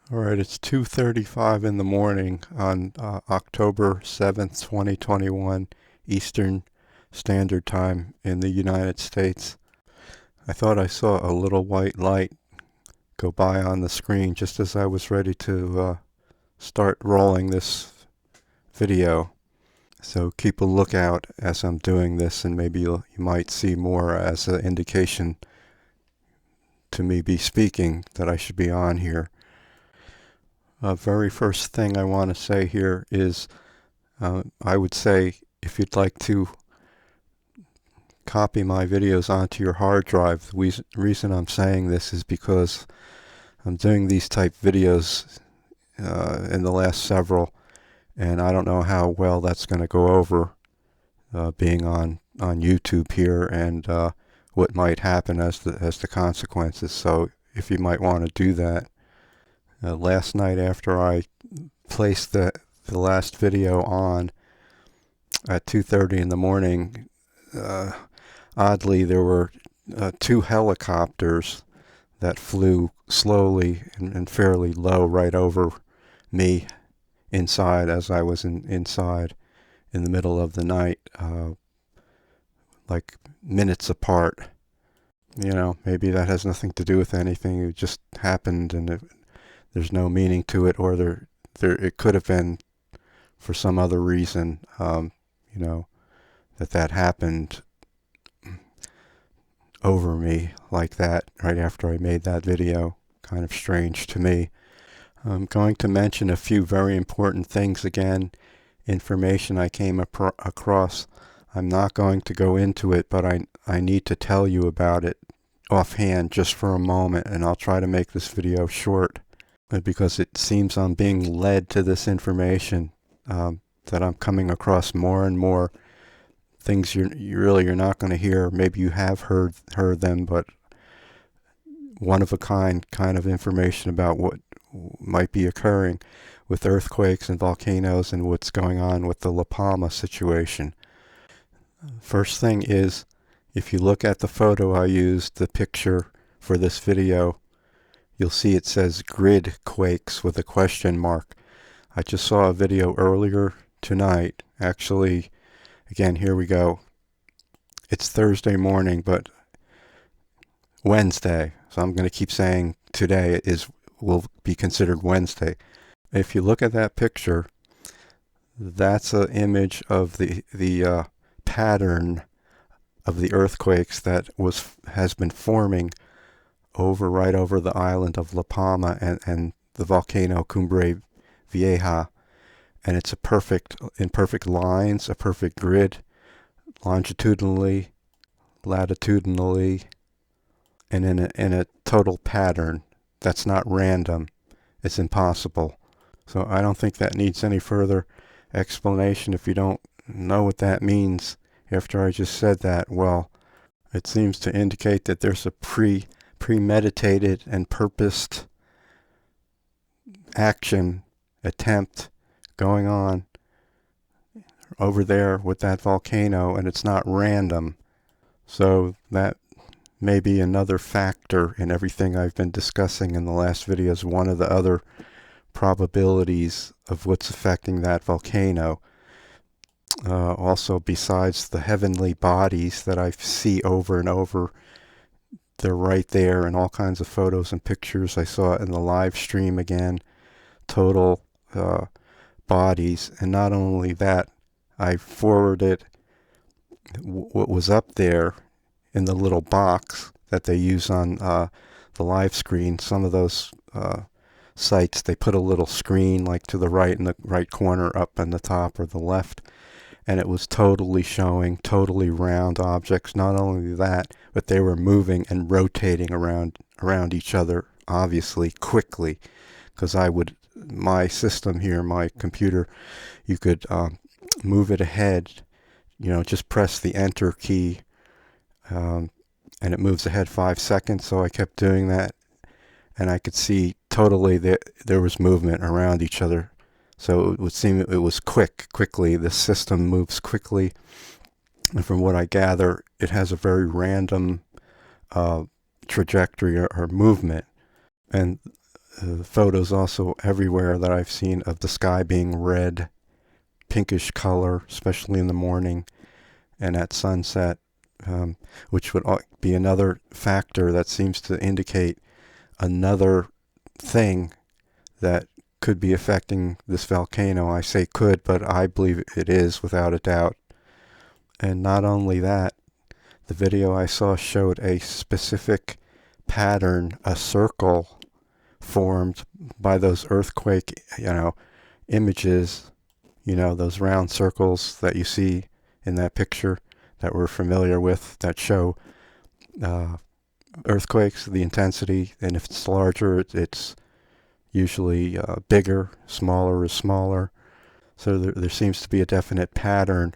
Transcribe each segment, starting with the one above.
All right, it's 2:35 in the morning on October 7th, 2021, Eastern Standard Time in the United States. I thought I saw a little white light go by on the screen just as I was ready to start rolling this video. So keep a lookout as I'm doing this, and maybe you might see more as an indication to me be speaking that I should be on here. Very first thing I want to say here is I would say if you'd like to copy my videos onto your hard drive, the reason I'm saying this is because I'm doing these type videos in the last several, and I don't know how well that's going to go over being on YouTube here, and what might happen as the consequences. So if you might want to do that. Last night after I placed the last video on at 2:30 in the morning, oddly there were two helicopters that flew slowly and fairly low right over me inside as I was inside in the middle of the night, like minutes apart. You know, maybe that has nothing to do with anything. It just happened, and there's no meaning to it, or there it could have been for some other reason, you know, that happened over me like that right after I made that video. Kind of strange to me. I'm going to mention a few very important things again, information I came across. I'm not going to go into it, but I need to tell you about it offhand just for a moment, and I'll try to make this video short. Because it seems I'm being led to this information, that I'm coming across more and more things you're not going to hear. Maybe you have heard them, but one of a kind of information about what might be occurring with earthquakes and volcanoes and what's going on with the Palma situation. First thing is, if you look at the photo I used, the picture for this video, you'll see it says grid quakes with a question mark. I just saw a video earlier tonight. Actually, again, here we go. It's Thursday morning, but Wednesday. So I'm going to keep saying today will be considered Wednesday. If you look at that picture, that's an image of the pattern of the earthquakes that has been forming right over the island of La Palma and the volcano Cumbre Vieja. And it's in perfect lines, a perfect grid, longitudinally, latitudinally, and in a total pattern. That's not random. It's impossible. So I don't think that needs any further explanation. If you don't know what that means after I just said that, well, it seems to indicate that there's a premeditated and purposed attempt going on over there with that volcano, and it's not random. So that may be another factor in everything I've been discussing in the last videos, one of the other probabilities of what's affecting that volcano. Also, besides the heavenly bodies that I see over and over, they're right there in all kinds of photos and pictures. I saw it in the live stream again. Total bodies. And not only that, I forwarded what was up there in the little box that they use on the live screen. Some of those sites, they put a little screen like to the right in the right corner, up in the top or the left. And it was totally showing totally round objects. Not only that, but they were moving and rotating around each other, obviously quickly, because my system here, my computer, you could move it ahead, just press the enter key, and it moves ahead 5 seconds. So I kept doing that, and I could see totally that there was movement around each other. So it would seem it was quickly. The system moves quickly. And from what I gather, it has a very random trajectory or movement. And photos also everywhere that I've seen of the sky being red, pinkish color, especially in the morning and at sunset, which would be another factor that seems to indicate another thing that could be affecting this volcano. I say could, but I believe it is without a doubt. And not only that, the video I saw showed a specific pattern, a circle formed by those earthquake, images, those round circles that you see in that picture that we're familiar with that show earthquakes, the intensity, and if it's larger, it's usually bigger, smaller is smaller. So there seems to be a definite pattern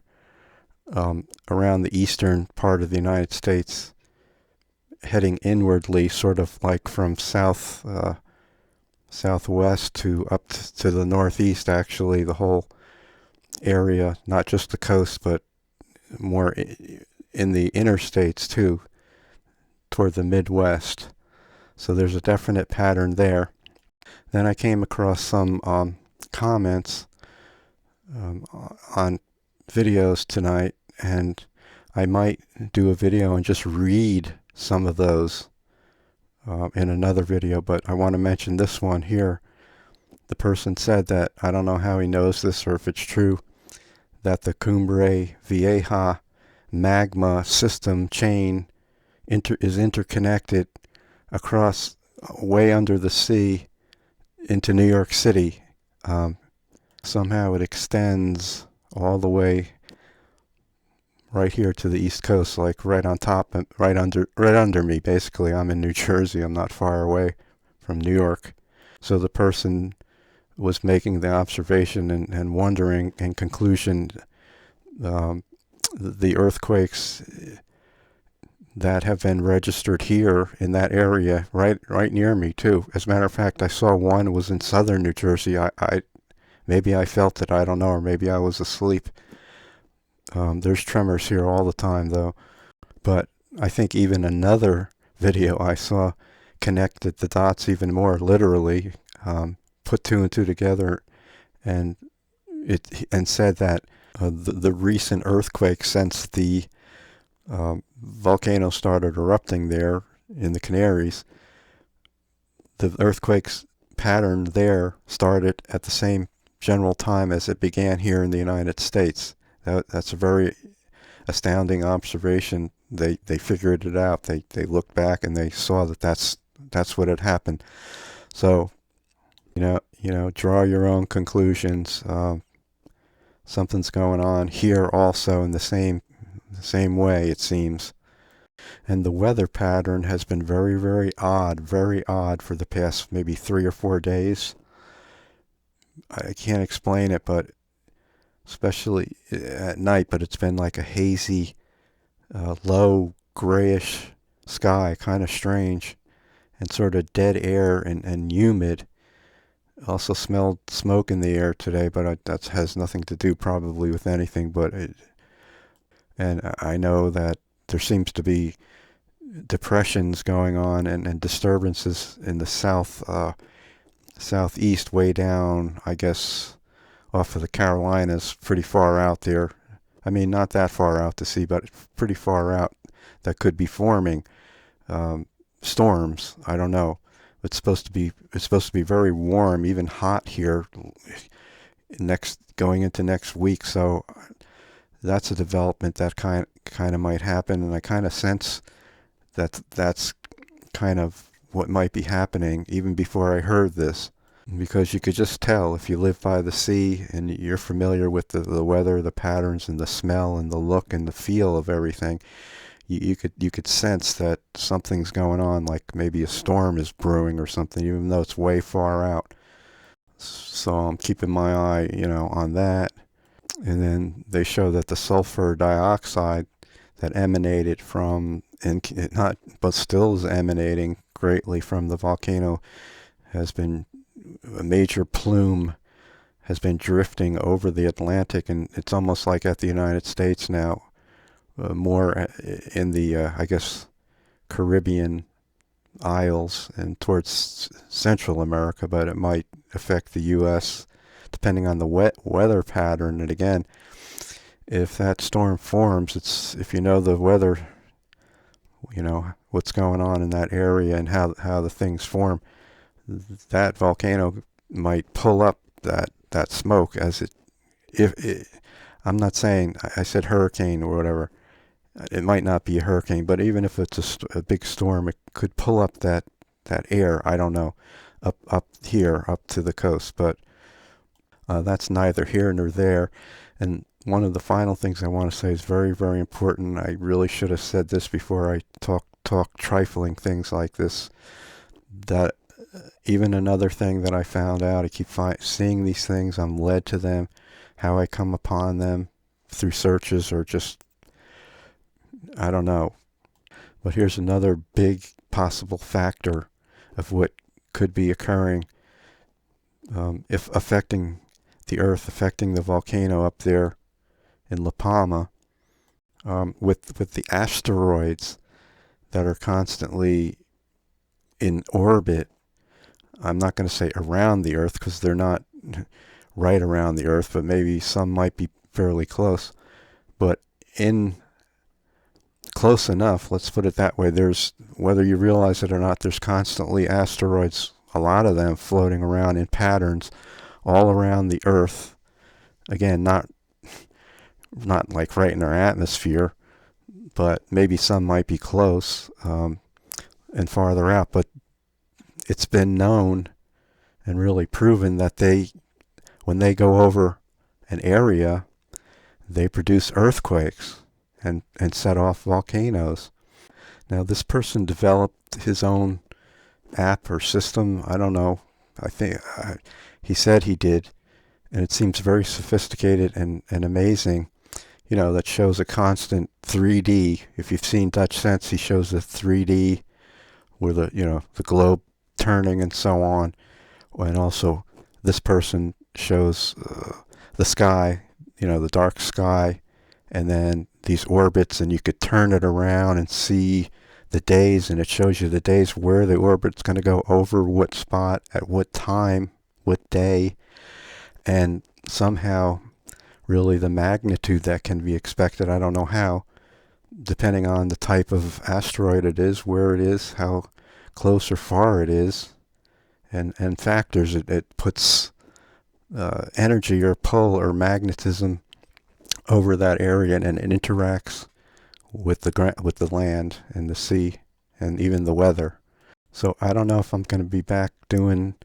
around the eastern part of the United States, heading inwardly, sort of like from southwest to up to the northeast, actually, the whole area, not just the coast, but more in the interstates too, toward the Midwest. So there's a definite pattern there. Then I came across some comments on videos tonight, and I might do a video and just read some of those in another video, but I want to mention this one here. The person said that, I don't know how he knows this or if it's true, that the Cumbre Vieja magma system chain is interconnected across way under the sea into New York City. Somehow it extends all the way right here to the East Coast, like right on top, right under me. Basically, I'm in New Jersey. I'm not far away from New York. So the person was making the observation and wondering, in conclusion, the earthquakes that have been registered here in that area, right near me too. As a matter of fact, I saw one was in southern New Jersey. Maybe I felt it, I don't know, or maybe I was asleep. There's tremors here all the time, though. But I think even another video I saw connected the dots even more, literally, put two and two together, and said that the recent earthquake since the volcano started erupting there in the Canaries, the earthquake's pattern there started at the same general time as it began here in the United States. That's a very astounding observation. They figured it out. They looked back and they saw that that's what had happened. So, draw your own conclusions. Something's going on here also in the same way, it seems. And the weather pattern has been very, very odd for the past maybe 3 or 4 days. I can't explain it, but especially at night, but it's been like a hazy, low, grayish sky, kind of strange, and sort of dead air and humid. Also smelled smoke in the air today, but that has nothing to do probably with anything. And I know that there seems to be depressions going on and disturbances in the southeast, way down, I guess, off of the Carolinas, pretty far out there. I mean, not that far out to sea, but pretty far out, that could be forming storms. I don't know. It's supposed to be very warm, even hot here going into next week. So that's a development that kind of might happen, and I kind of sense that's kind of what might be happening even before I heard this, because you could just tell if you live by the sea and you're familiar with the weather, the patterns, and the smell and the look and the feel of everything. You could sense that something's going on, like maybe a storm is brewing or something, even though it's way far out. So I'm keeping my eye, on that. And then they show that the sulfur dioxide that emanated from, but still is emanating greatly from the volcano, has been a major plume, has been drifting over the Atlantic, and it's almost like at the United States now. More in the, I guess, Caribbean isles and towards Central America, but it might affect the U.S. depending on the weather pattern. And again, if that storm forms, if you know the weather, you know what's going on in that area and how the things form, that volcano might pull up that smoke as it. I'm not saying I said hurricane or whatever. It might not be a hurricane, but even if it's a big storm, it could pull up that air. I don't know, up here, up to the coast. But that's neither here nor there. And one of the final things I want to say is very, very important. I really should have said this before I talk trifling things like this. That even another thing that I found out, I keep seeing these things. I'm led to them. How I come upon them through searches or just, I don't know. But here's another big possible factor of what could be occurring if affecting the Earth, affecting the volcano up there in La Palma, with the asteroids that are constantly in orbit. I'm not going to say around the Earth because they're not right around the Earth, but maybe some might be fairly close. But in close enough, let's put it that way, there's, whether you realize it or not, there's constantly asteroids, a lot of them floating around in patterns all around the Earth. Again, not like right in our atmosphere, but maybe some might be close and farther out. But it's been known and really proven that when they go over an area, they produce earthquakes and set off volcanoes. Now, this person developed his own app or system. I don't know. I think he said he did, and it seems very sophisticated and amazing. You know, that shows a constant 3D. If you've seen Dutch Sense, he shows the 3D where the globe turning and so on. And also, this person shows the sky, the dark sky, and then these orbits, and you could turn it around and see the days, and it shows you the days where the orbit's going to go over what spot at what time, what day, and somehow really the magnitude that can be expected. I don't know how, depending on the type of asteroid it is, where it is, how close or far it is, and factors. It puts energy or pull or magnetism over that area, and it interacts with the land and the sea and even the weather. So I don't know if I'm going to be back going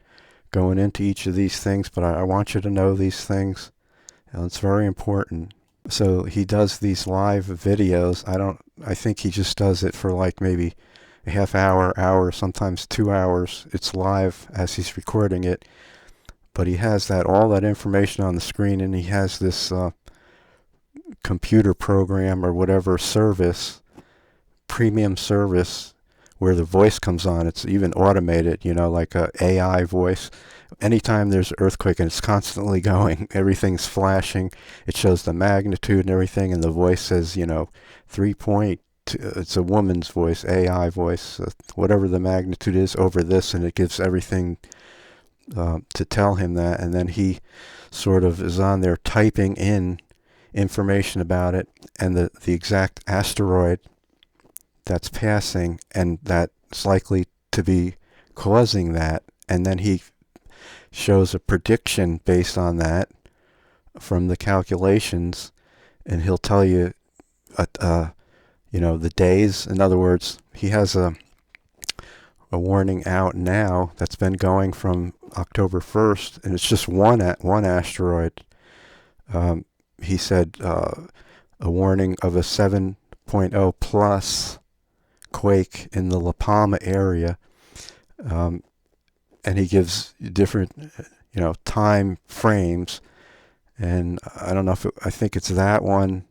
into each of these things, but I want you to know these things. And it's very important. So he does these live videos. I think he just does it for like maybe a half hour, sometimes 2 hours. It's live as he's recording it. But he has all that information on the screen, and he has this computer program or whatever service, premium service, where the voice comes on. It's even automated, like a AI voice. Anytime there's an earthquake, and it's constantly going, everything's flashing. It shows the magnitude and everything, and the voice says, 3.2. It's a woman's voice, AI voice, whatever the magnitude is over this, and it gives everything to tell him that. And then he sort of is on there typing in information about it and the exact asteroid that's passing and that's likely to be causing that. And then he shows a prediction based on that from the calculations, and he'll tell you the days. In other words, he has a warning out now that's been going from October 1st, and it's just one asteroid. He said a warning of a 7.0 plus quake in the La Palma area, and he gives different time frames, and I don't know I think it's that one.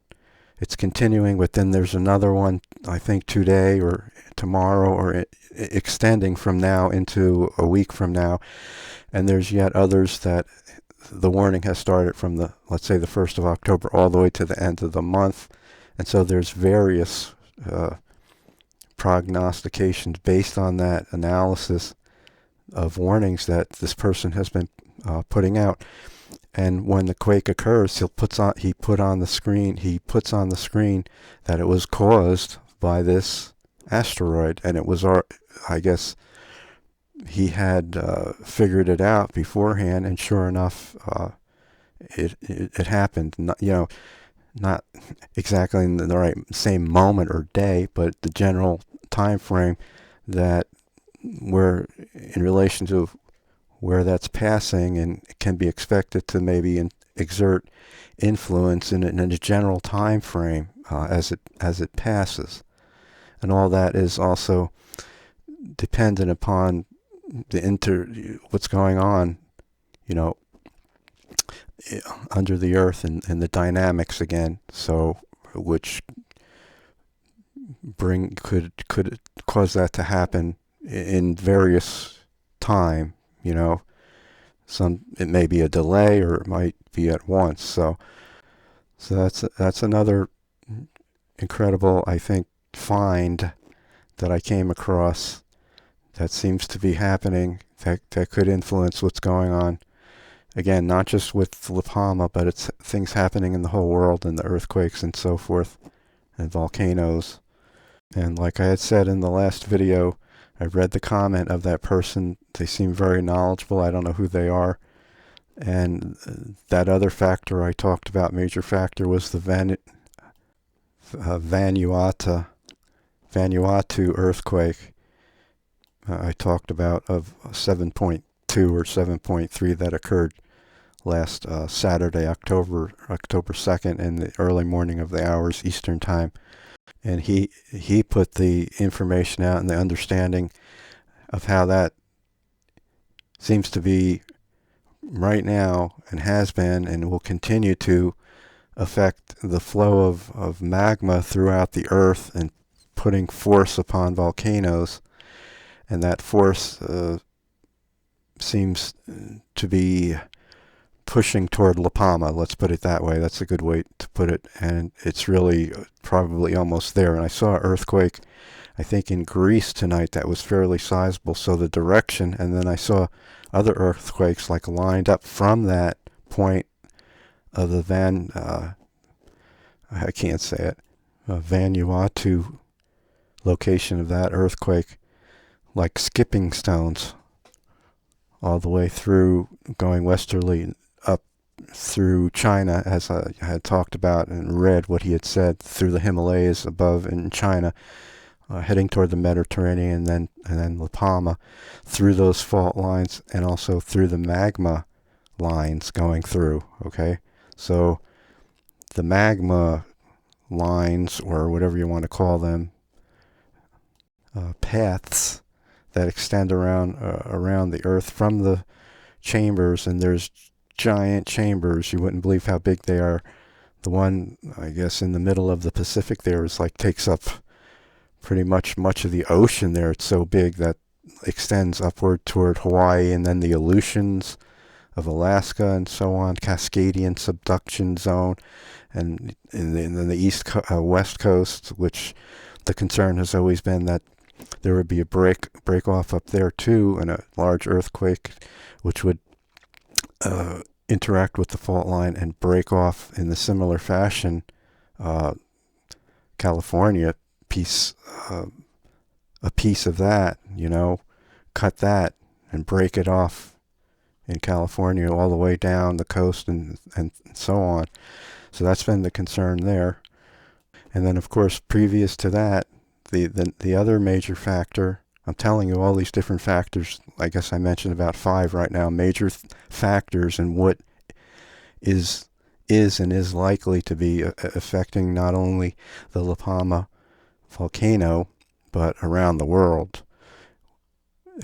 It's continuing, but then there's another one, I think today or tomorrow, or extending from now into a week from now, and there's yet others that the warning has started from let's say the 1st of October all the way to the end of the month. And so there's various prognostications based on that analysis of warnings that this person has been putting out. And when the quake occurs, he puts on the screen that it was caused by this asteroid, and it was I guess he had figured it out beforehand, and sure enough, it happened. Not exactly in the right same moment or day, but the general time frame that we're in relation to where that's passing, and can be expected to maybe exert influence in a general time frame as it passes. And all that is also dependent upon what's going on, under the earth, and the dynamics again. So, which could cause that to happen in various time. It may be a delay, or it might be at once. So that's another incredible, I think, find that I came across that seems to be happening, that could influence what's going on. Again, not just with La Palma, but it's things happening in the whole world, and the earthquakes and so forth, and volcanoes. And like I had said in the last video, I read the comment of that person. They seem very knowledgeable. I don't know who they are. And that other factor I talked about, major factor, was the Vanuatu earthquake. I talked about, of 7.2 or 7.3 that occurred last Saturday, October 2nd, in the early morning of the hours Eastern time. And he put the information out and the understanding of how that seems to be right now, and has been and will continue to affect the flow of magma throughout the earth, and putting force upon volcanoes. And that force seems to be pushing toward La Palma. Let's put it that way. That's a good way to put it. And it's really probably almost there. And I saw an earthquake, I think, in Greece tonight that was fairly sizable. So the direction, and then I saw other earthquakes like lined up from that point of the I can't say it, Vanuatu location of that earthquake, like skipping stones, all the way through, going westerly up through China, as I had talked about and read what he had said, through the Himalayas above in China, heading toward the Mediterranean, and then La Palma, through those fault lines, and also through the magma lines going through. Okay, so the magma lines, or whatever you want to call them, paths that extend around the earth from the chambers, and there's giant chambers. You wouldn't believe how big they are. The one, I guess, in the middle of the Pacific there is takes up pretty much of the ocean there. It's so big that extends upward toward Hawaii, and then the Aleutians of Alaska, and so on, Cascadian subduction zone, and then the west coast, which the concern has always been that there would be a break off up there too, and a large earthquake which would interact with the fault line and break off in the similar fashion. California a piece of that, cut that and break it off in California all the way down the coast, and so on. So that's been the concern there. And then, of course, previous to that, the other major factor, I'm telling you all these different factors. I guess I mentioned about 5 right now, major factors, and what is likely to be affecting not only the La Palma volcano, but around the world.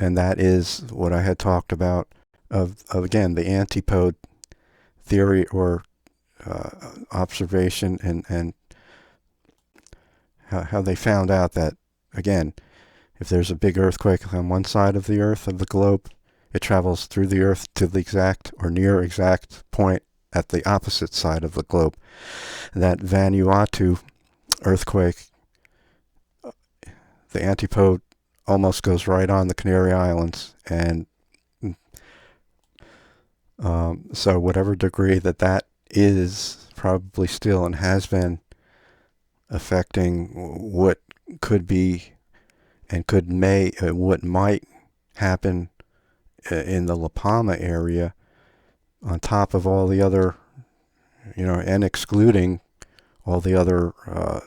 And that is what I had talked about of again, the antipode theory, or observation, and how they found out that, again, if there's a big earthquake on one side of the earth, of the globe, it travels through the earth to the exact or near exact point at the opposite side of the globe. And that Vanuatu earthquake, the antipode almost goes right on the Canary Islands, and so whatever degree that is probably still and has been affecting what could be and what might happen in the La Palma area, on top of all the other, and excluding all the other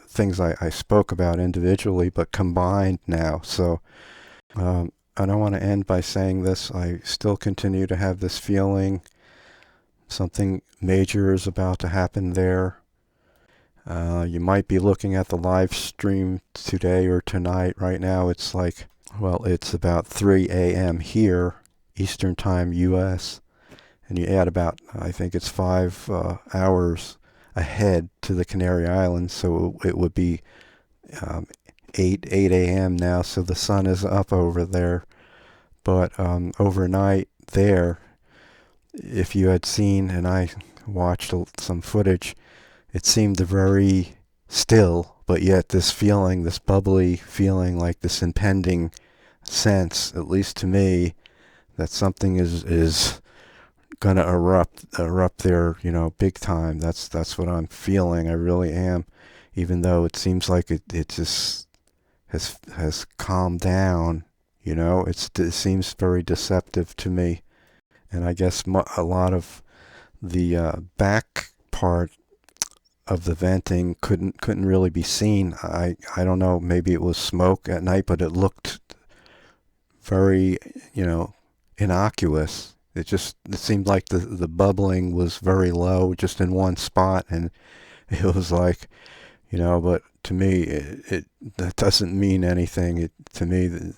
things I spoke about individually, but combined now. So I don't want to end by saying this. I still continue to have this feeling something major is about to happen there. You might be looking at the live stream today or tonight. Right now it's it's about 3 a.m. here, Eastern Time, U.S., and you add about, I think it's 5 hours ahead to the Canary Islands, so it would be 8 a.m. now, so the sun is up over there. But overnight there, if you had seen, and I watched some footage, it seemed very still, but yet this feeling, this bubbly feeling, like this impending sense, at least to me, that something is gonna erupt there, big time. That's what I'm feeling. I really am, even though it seems like it just has calmed down. It seems very deceptive to me, and I guess a lot of the back part of the venting couldn't really be seen. I don't know. Maybe it was smoke at night, but it looked very innocuous. It seemed like the bubbling was very low, just in one spot, and it was like, but to me that doesn't mean anything. To me,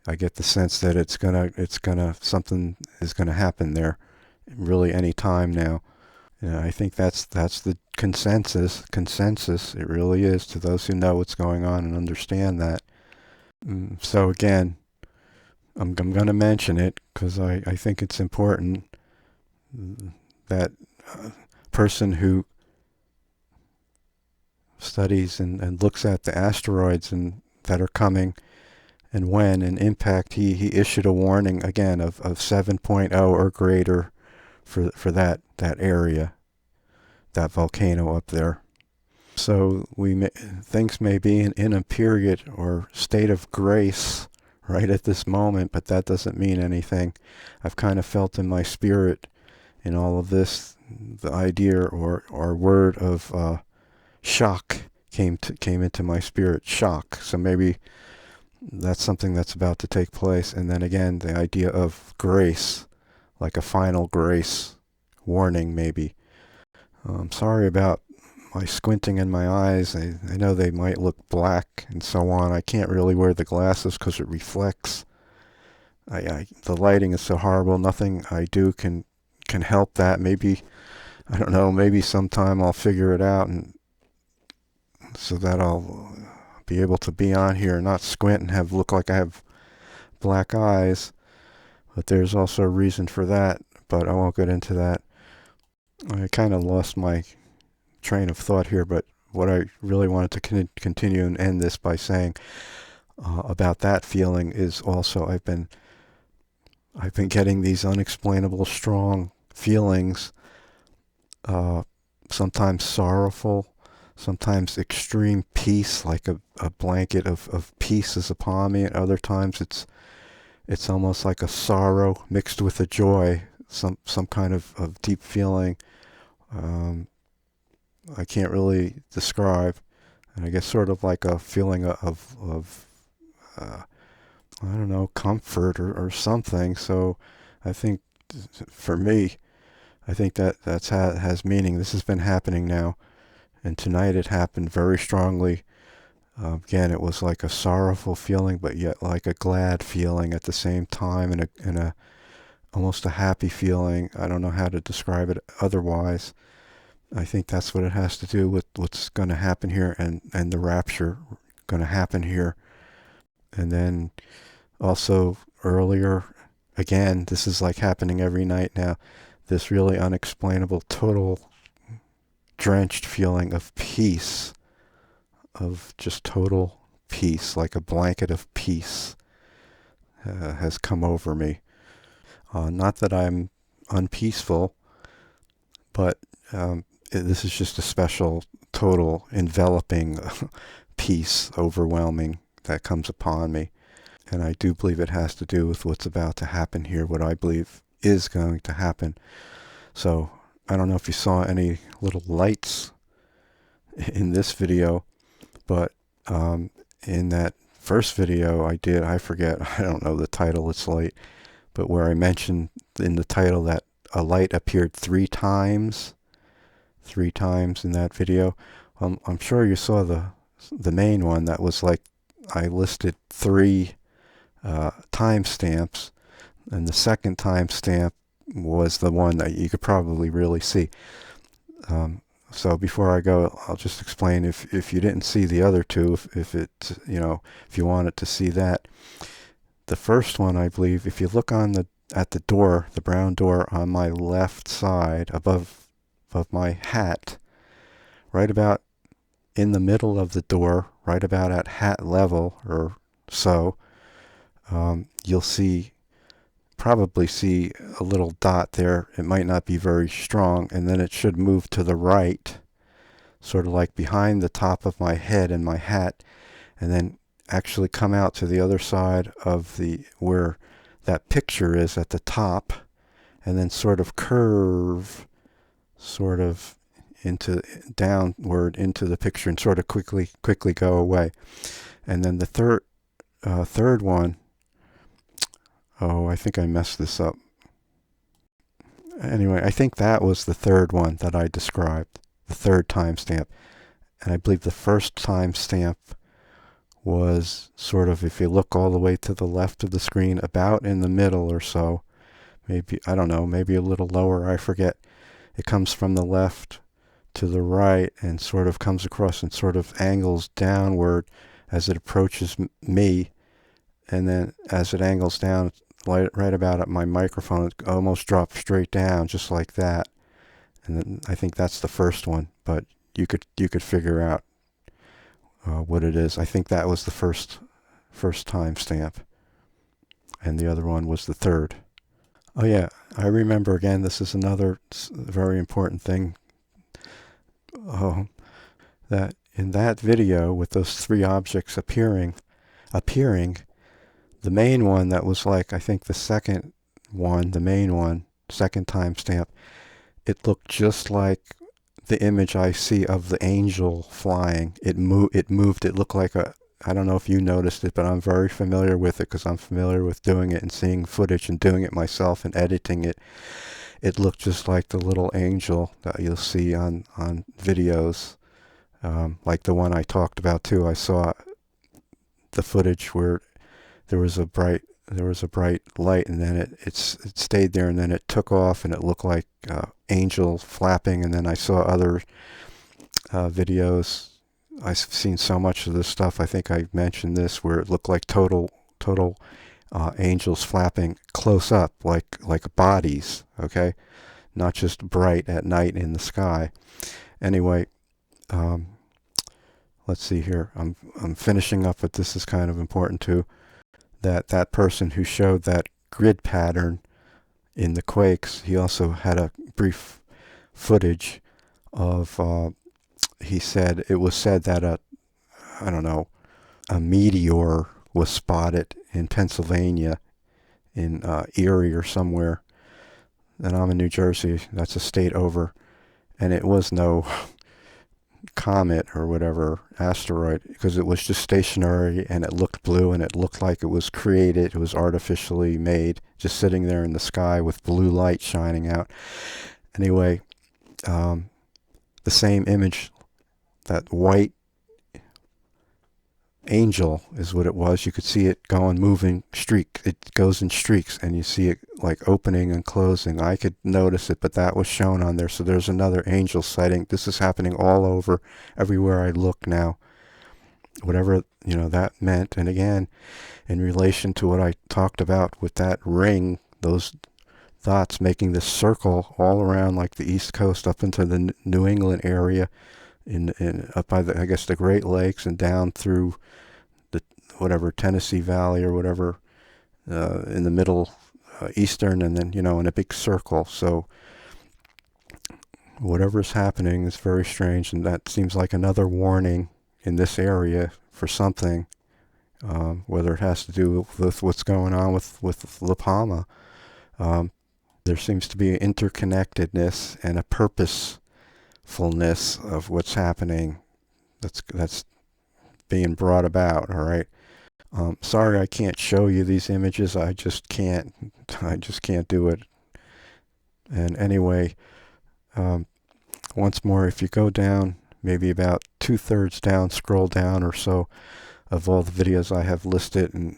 I get the sense that something is gonna happen there, really any time now. I think that's the consensus. It really is, to those who know what's going on and understand that. So again, I'm going to mention it because I think it's important. That person who studies and looks at the asteroids and that are coming and when and impact, he issued a warning again of 7.0 or greater for that area, that volcano up there. So things may be in a period or state of grace right at this moment, but that doesn't mean anything. I've kind of felt in my spirit in all of this, the idea or word of shock came into my spirit. Shock. So maybe that's something that's about to take place. And then again, the idea of grace, like a final grace warning, maybe. Sorry about my squinting in my eyes. I know they might look black and so on. I can't really wear the glasses because it reflects. The lighting is so horrible. Nothing I do can help that. Maybe, I don't know, maybe sometime I'll figure it out, and so that I'll be able to be on here and not squint and look like I have black eyes. But there's also a reason for that, but I won't get into that. I kind of lost my train of thought here, but what I really wanted to continue and end this by saying about that feeling is also I've been getting these unexplainable strong feelings, sometimes sorrowful, sometimes extreme peace, like a blanket of peace is upon me, and other times it's almost like a sorrow mixed with a joy, some kind of deep feeling. I can't really describe, and I guess sort of like a feeling of I don't know, comfort or something. So I think for me, I think that has meaning. This has been happening now, and tonight it happened very strongly. Again, it was like a sorrowful feeling, but yet like a glad feeling at the same time, and a almost a happy feeling. I don't know how to describe it otherwise. I think that's what it has to do with what's going to happen here, and the rapture going to happen here. And then also earlier, again, this is like happening every night now, this really unexplainable, total drenched feeling of peace, of just total peace, like a blanket of peace has come over me. Not that I'm unpeaceful, but this is just a special, total, enveloping peace, overwhelming, that comes upon me. And I do believe it has to do with what's about to happen here, what I believe is going to happen. So I don't know if you saw any little lights in this video, but in that first video I forget, I don't know the title, it's late, but where I mentioned in the title that a light appeared three times in that video. I'm sure you saw the main one that was like, I listed 3 timestamps, and the second timestamp was the one that you could probably really see. So before I go, I'll just explain, if you didn't see the other two, if you wanted to see that. The first one, I believe, if you look at the door, the brown door on my left side above my hat, right about in the middle of the door, right about at hat level or so, you'll probably see a little dot there. It might not be very strong, and then it should move to the right, sort of like behind the top of my head and my hat, and then actually come out to the other side of where that picture is at the top, and then sort of curve downward into the picture and sort of quickly go away. And then the third one, I think I messed this up. Anyway, I think that was the third one that I described, the third timestamp. And I believe the first timestamp was sort of, if you look all the way to the left of the screen, about in the middle or so. Maybe, I don't know, maybe a little lower, I forget. It comes from the left to the right and sort of comes across and sort of angles downward as it approaches me. And then as it angles down, right about at my microphone, it almost drops straight down, just like that. And then I think that's the first one, but you could figure out what it is. I think that was the first timestamp, and the other one was the third. Oh yeah, I remember again. This is another very important thing. That in that video with those 3 objects appearing. The main one that was like, I think the second one, the main one, second timestamp, it looked just like the image I see of the angel flying. It moved. It looked like I don't know if you noticed it, but I'm very familiar with it because I'm familiar with doing it and seeing footage and doing it myself and editing it. It looked just like the little angel that you'll see on videos, like the one I talked about too. I saw the footage where there was a bright light, and then it stayed there, and then it took off, and it looked like angel flapping. And then I saw other videos. I've seen so much of this stuff. I think I mentioned this, where it looked like total angels flapping close up, like bodies. Okay, not just bright at night in the sky. Anyway, let's see here. I'm finishing up, but this is kind of important too. That person who showed that grid pattern in the Quakes, he also had a brief footage of, it was said that a meteor was spotted in Pennsylvania, in Erie or somewhere. And I'm in New Jersey, that's a state over, and it was no comet or whatever, asteroid, because it was just stationary, and it looked blue, and it looked like it was created, it was artificially made, just sitting there in the sky with blue light shining out. Anyway, the same image, that white angel is what it was. You could see it moving streak. It goes in streaks, and you see it like opening and closing. I could notice it, but that was shown on there. So there's another angel sighting. This is happening all over, everywhere I look now. Whatever, that meant. And again, in relation to what I talked about with that ring, those dots making this circle all around, like the East Coast up into the New England area, up by the Great Lakes and down through whatever, Tennessee Valley or whatever, in the middle, eastern, and then, in a big circle. So whatever's happening is very strange, and that seems like another warning in this area for something, whether it has to do with what's going on with La Palma. There seems to be an interconnectedness and a purposefulness of what's happening that's being brought about. All right. Sorry, I can't show you these images. I just can't do it. And anyway, once more, if you go down, maybe about 2/3 down, scroll down or so, of all the videos I have listed, and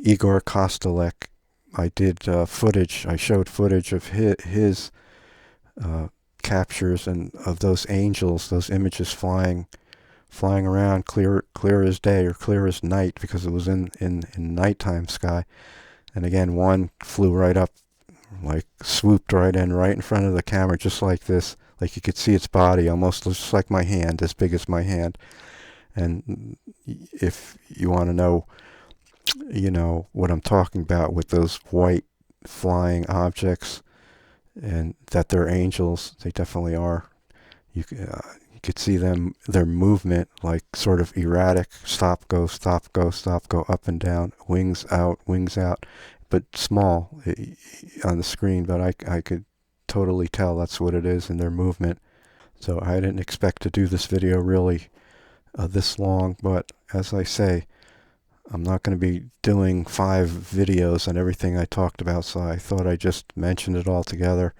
Igor Kostelek, I did footage. I showed footage of his captures and of those angels, those images flying around, clear as day or clear as night, because it was in nighttime sky. And again, one flew right up, like swooped right in front of the camera, just like this. Like you could see its body, almost just like my hand, as big as my hand. And if you want to know, what I'm talking about with those white flying objects, and that they're angels, they definitely are. You could see their movement, like sort of erratic, stop, go, up and down, wings out, but small on the screen, but I could totally tell that's what it is in their movement. So I didn't expect to do this video really this long, but as I say, I'm not going to be doing 5 videos on everything I talked about, so I thought I just mentioned it all together.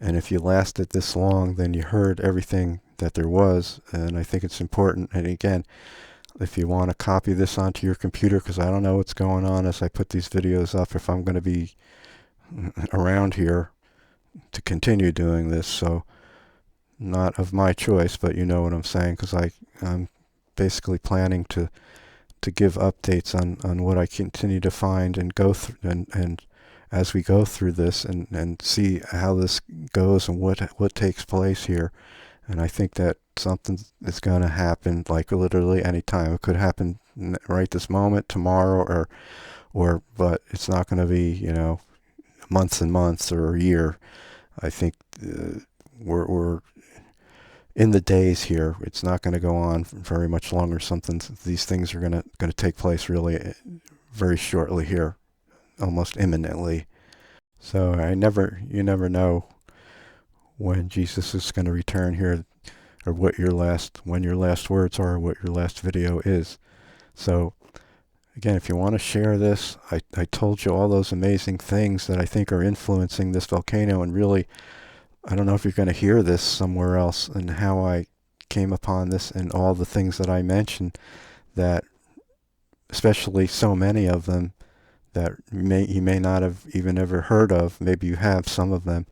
And if you lasted this long, then you heard everything that there was, and I think it's important. And again, if you want to copy this onto your computer, because I don't know what's going on as I put these videos up, if I'm going to be around here to continue doing this, so not of my choice, but you know what I'm saying, because I'm basically planning to give updates on what I continue to find and go through, and as we go through this and see how this goes and what takes place here. And I think that something is going to happen, like literally any time. It could happen right this moment, tomorrow, but it's not going to be, months and months or a year. I think we're in the days here. It's not going to go on very much longer. These things are going to take place really very shortly here, almost imminently. So you never know when Jesus is going to return here, or when your last words are, or what your last video is. So again, if you want to share this, I told you all those amazing things that I think are influencing this volcano, and really, I don't know if you're going to hear this somewhere else, and how I came upon this and all the things that I mentioned, that especially so many of them that you may not have even ever heard of. Maybe you have some of them,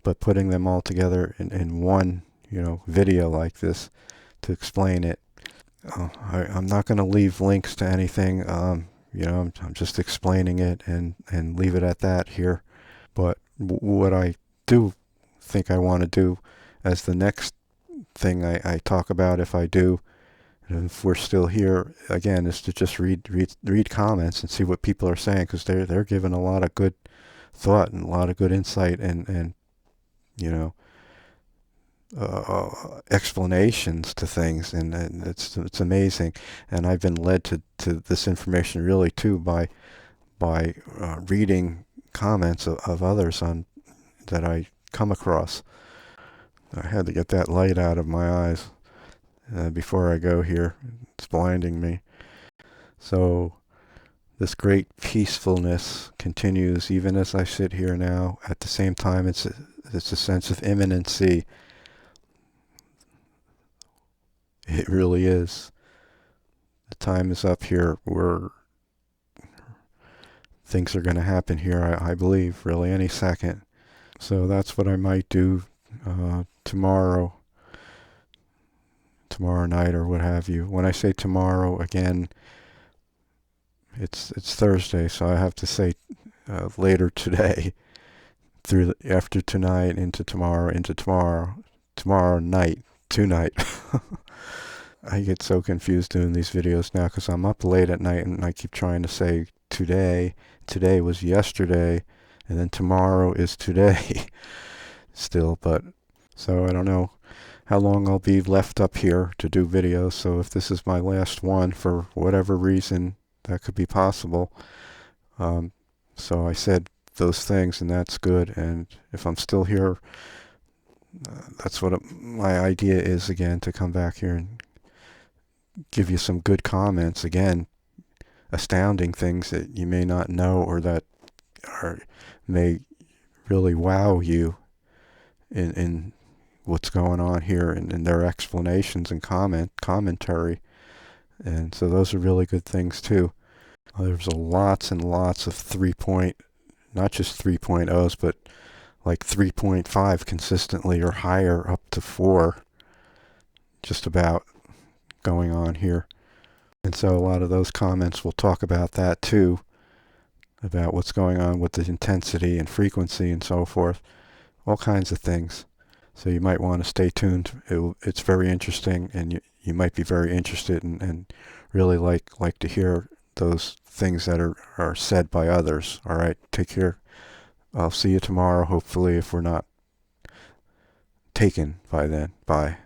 but putting them all together in one video like this to explain it. I'm not going to leave links to anything. I'm just explaining it and leave it at that here. But what I do think I want to do as the next thing I talk about, if I do, and if we're still here again, is to just read comments and see what people are saying, because they're giving a lot of good thought and a lot of good insight and explanations to things, and it's amazing. And I've been led to this information really too by reading comments of others that I come across. I had to get that light out of my eyes before I go here. It's blinding me. So this great peacefulness continues even as I sit here now. At the same time, it's a sense of imminency. It really is. The time is up here where things are going to happen here, I believe, really any second. So that's what I might do tomorrow night or what have you. When I say tomorrow, again, it's Thursday, so I have to say later today, after tonight, into tomorrow night, tonight. I get so confused doing these videos now because I'm up late at night and I keep trying to say today. Today was yesterday, and then tomorrow is today still. But so I don't know how long I'll be left up here to do videos. So if this is my last one for whatever reason, that could be possible. So I said those things, and that's good. And if I'm still here, that's what my idea is again, to come back here and give you some good comments. Again, astounding things that you may not know or that may really wow you in what's going on here and in their explanations and commentary. And so those are really good things too. There's lots and lots of not just 3.0s, but like 3.5 consistently or higher up to 4 just about going on here. And so a lot of those comments will talk about that too, about what's going on with the intensity and frequency and so forth, all kinds of things. So you might want to stay tuned. It's very interesting, and you might be very interested and really like to hear those things that are said by others. All right, take care. I'll see you tomorrow, hopefully, if we're not taken by then. Bye.